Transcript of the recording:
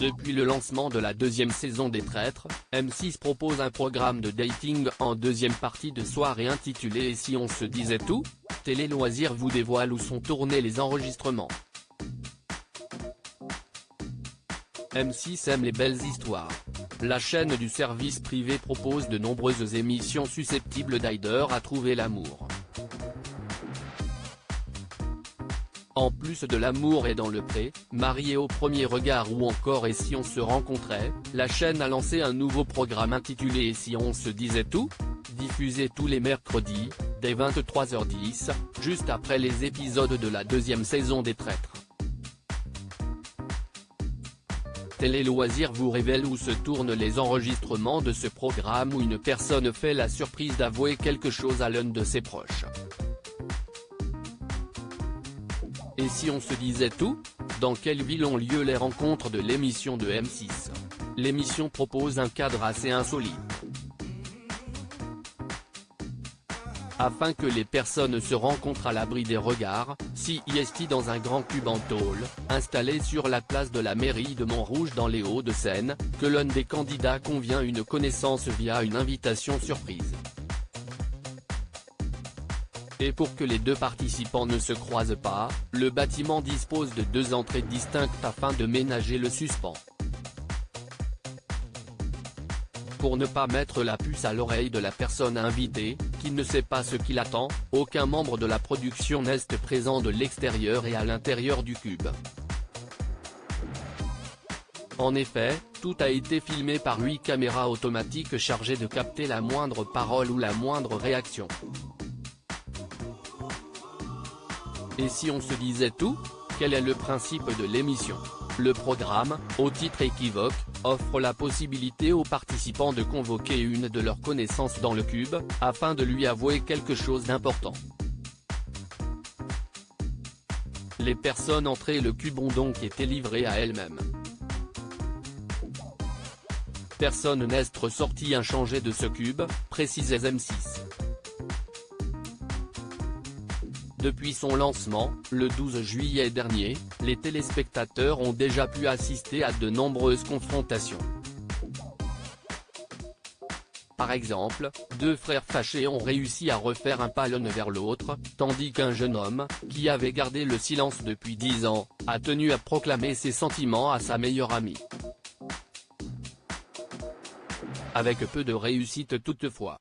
Depuis le lancement de la deuxième saison des Traîtres, M6 propose un programme de dating en deuxième partie de soirée intitulé Et si on se disait tout ? Télé Loisirs vous dévoile où sont tournés les enregistrements. M6 aime les belles histoires. La chaîne du service privé propose de nombreuses émissions susceptibles d'aider à trouver l'amour. En plus de L'amour est dans le pré, Marié au premier regard ou encore Et si on se rencontrait, la chaîne a lancé un nouveau programme intitulé Et si on se disait tout ? Diffusé tous les mercredis, dès 23h10, juste après les épisodes de la deuxième saison des Traîtres. Télé Loisirs vous révèle où se tournent les enregistrements de ce programme où une personne fait la surprise d'avouer quelque chose à l'un de ses proches. Et si on se disait tout ? Dans quelle ville ont lieu les rencontres de l'émission de M6 ? L'émission propose un cadre assez insolite. Afin que les personnes se rencontrent à l'abri des regards, CIST dans un grand cube en tôle, installé sur la place de la mairie de Montrouge dans les Hauts-de-Seine, que l'un des candidats convient une connaissance via une invitation surprise. Et pour que les deux participants ne se croisent pas, le bâtiment dispose de deux entrées distinctes afin de ménager le suspens. Pour ne pas mettre la puce à l'oreille de la personne invitée, qui ne sait pas ce qui l'attend, aucun membre de la production n'est présent de l'extérieur et à l'intérieur du cube. En effet, tout a été filmé par 8 caméras automatiques chargées de capter la moindre parole ou la moindre réaction. Et si on se disait tout ? Quel est le principe de l'émission ? Le programme, au titre équivoque, offre la possibilité aux participants de convoquer une de leurs connaissances dans le cube, afin de lui avouer quelque chose d'important. Les personnes entrées le cube ont donc été livrées à elles-mêmes. Personne n'est ressorti inchangé de ce cube, précise M6. Depuis son lancement, le 12 juillet dernier, les téléspectateurs ont déjà pu assister à de nombreuses confrontations. Par exemple, deux frères fâchés ont réussi à refaire un pas l'un vers l'autre, tandis qu'un jeune homme, qui avait gardé le silence depuis 10 ans, a tenu à proclamer ses sentiments à sa meilleure amie. Avec peu de réussite toutefois.